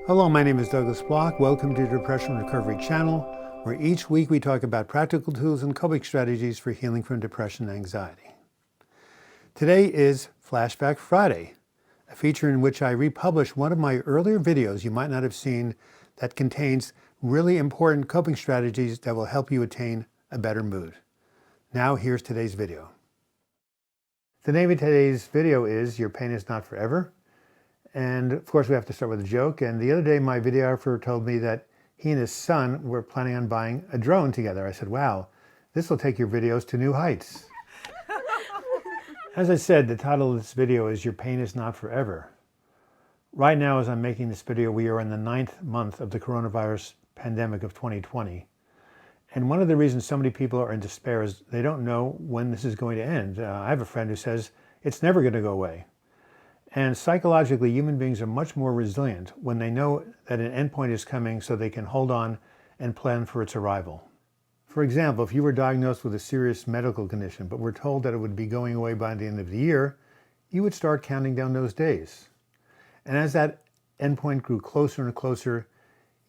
Hello, my name is Douglas Bloch. Welcome to the Depression Recovery Channel, where each week we talk about practical tools and coping strategies for healing from depression and anxiety. Today is Flashback Friday, a feature in which I republish one of my earlier videos you might not have seen that contains really important coping strategies that will help you attain a better mood. Now here's today's video. The name of today's video is Your Pain Is Not Forever. And of course we have to start with a joke. And the other day my videographer told me that he and his son were planning on buying a drone together. I said, wow, this will take your videos to new heights. As I said, the title of this video is Your Pain Is Not Forever. Right now, as I'm making this video, we are in the 9th month of the coronavirus pandemic of 2020. And one of the reasons so many people are in despair is they don't know when this is going to end. I have a friend who says it's never going to go away. And psychologically, human beings are much more resilient when they know that an endpoint is coming so they can hold on and plan for its arrival. For example, if you were diagnosed with a serious medical condition, but were told that it would be going away by the end of the year, you would start counting down those days. And as that endpoint grew closer and closer,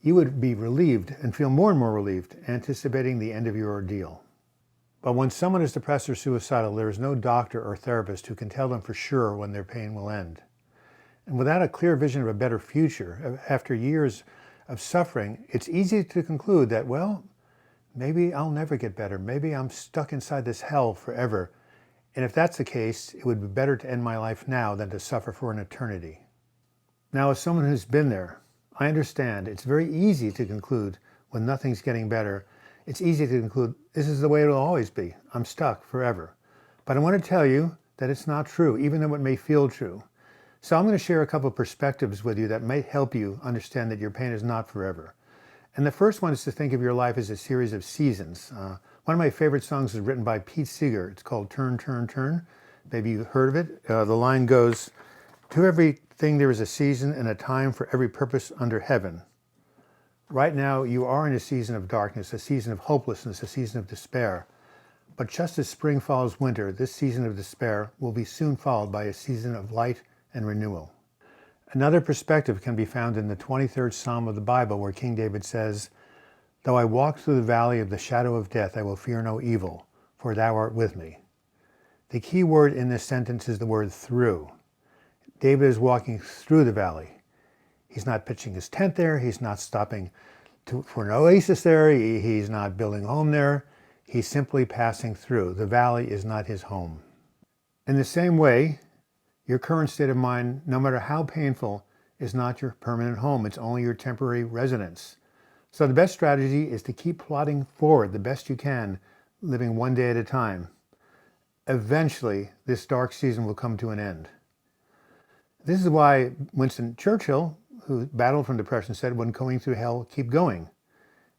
you would be relieved and feel more and more relieved, anticipating the end of your ordeal. But when someone is depressed or suicidal, there is no doctor or therapist who can tell them for sure when their pain will end. And without a clear vision of a better future, after years of suffering, it's easy to conclude that, well, maybe I'll never get better. Maybe I'm stuck inside this hell forever. And if that's the case, it would be better to end my life now than to suffer for an eternity. Now, as someone who's been there, I understand it's very easy to conclude when nothing's getting better. It's easy to conclude, this is the way it'll always be. I'm stuck forever. But I want to tell you that it's not true, even though it may feel true. So I'm going to share a couple of perspectives with you that may help you understand that your pain is not forever. And the first one is to think of your life as a series of seasons. One of my favorite songs is written by Pete Seeger. It's called Turn, Turn, Turn. Maybe you've heard of it. The line goes, to everything there is a season and a time for every purpose under heaven. Right now, you are in a season of darkness, a season of hopelessness, a season of despair. But just as spring follows winter, this season of despair will be soon followed by a season of light and renewal. Another perspective can be found in the 23rd Psalm of the Bible, where King David says, though I walk through the valley of the shadow of death, I will fear no evil, for thou art with me. The key word in this sentence is the word through. David is walking through the valley. He's not pitching his tent there. He's not stopping for an oasis there. He's not building a home there. He's simply passing through. The valley is not his home. In the same way, your current state of mind, no matter how painful, is not your permanent home. It's only your temporary residence. So the best strategy is to keep plodding forward the best you can, living one day at a time. Eventually, this dark season will come to an end. This is why Winston Churchill, who battled from depression, said, when going through hell, keep going.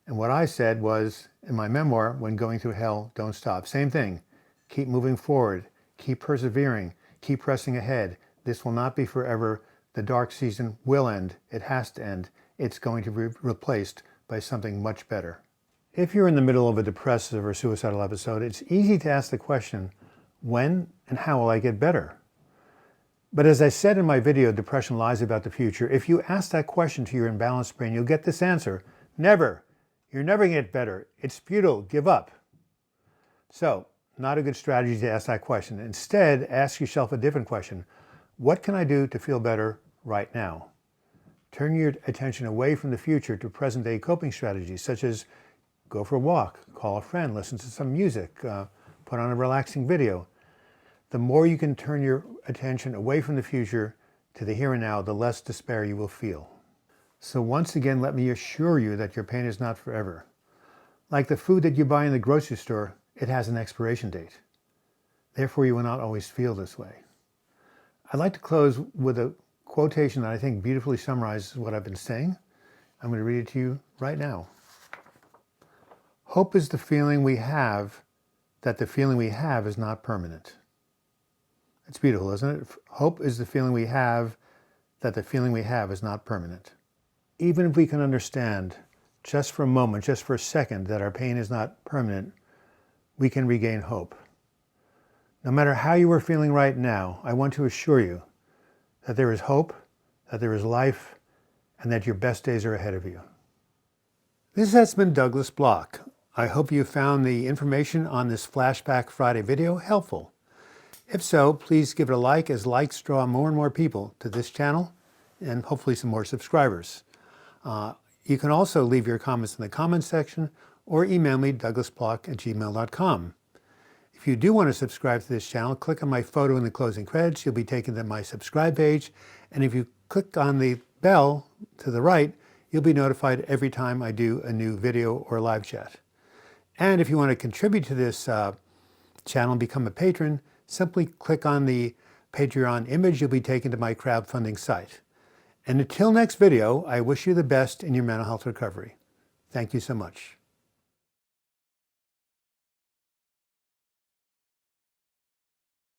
And what I said was, in my memoir, when going through hell, don't stop. Same thing. Keep moving forward. Keep persevering. Keep pressing ahead. This will not be forever. The dark season will end. It has to end. It's going to be replaced by something much better. If you're in the middle of a depressive or suicidal episode, it's easy to ask the question, when and how will I get better? But as I said in my video, Depression Lies About the Future, if you ask that question to your imbalanced brain, you'll get this answer. Never. You're never going to get better. It's futile. Give up. So, not a good strategy to ask that question. Instead, ask yourself a different question. What can I do to feel better right now? Turn your attention away from the future to present-day coping strategies, such as go for a walk, call a friend, listen to some music, put on a relaxing video. The more you can turn your attention away from the future to the here and now, the less despair you will feel. So once again, let me assure you that your pain is not forever. Like the food that you buy in the grocery store, it has an expiration date. Therefore, you will not always feel this way. I'd like to close with a quotation that I think beautifully summarizes what I've been saying. I'm going to read it to you right now. Hope is the feeling we have that the feeling we have is not permanent. It's beautiful, isn't it? Hope is the feeling we have that the feeling we have is not permanent. Even if we can understand just for a moment, just for a second, that our pain is not permanent, we can regain hope. No matter how you are feeling right now, I want to assure you that there is hope, that there is life, and that your best days are ahead of you. This has been Douglas Bloch. I hope you found the information on this Flashback Friday video helpful. If so, please give it a like, as likes draw more and more people to this channel and hopefully some more subscribers. You can also leave your comments in the comments section or email me, douglasbloch@gmail.com. If you do want to subscribe to this channel, click on my photo in the closing credits. You'll be taken to my subscribe page. And if you click on the bell to the right, you'll be notified every time I do a new video or live chat. And if you want to contribute to this channel and become a patron, simply click on the Patreon image. You'll be taken to my crowdfunding site. And until next video, I wish you the best in your mental health recovery. Thank you so much.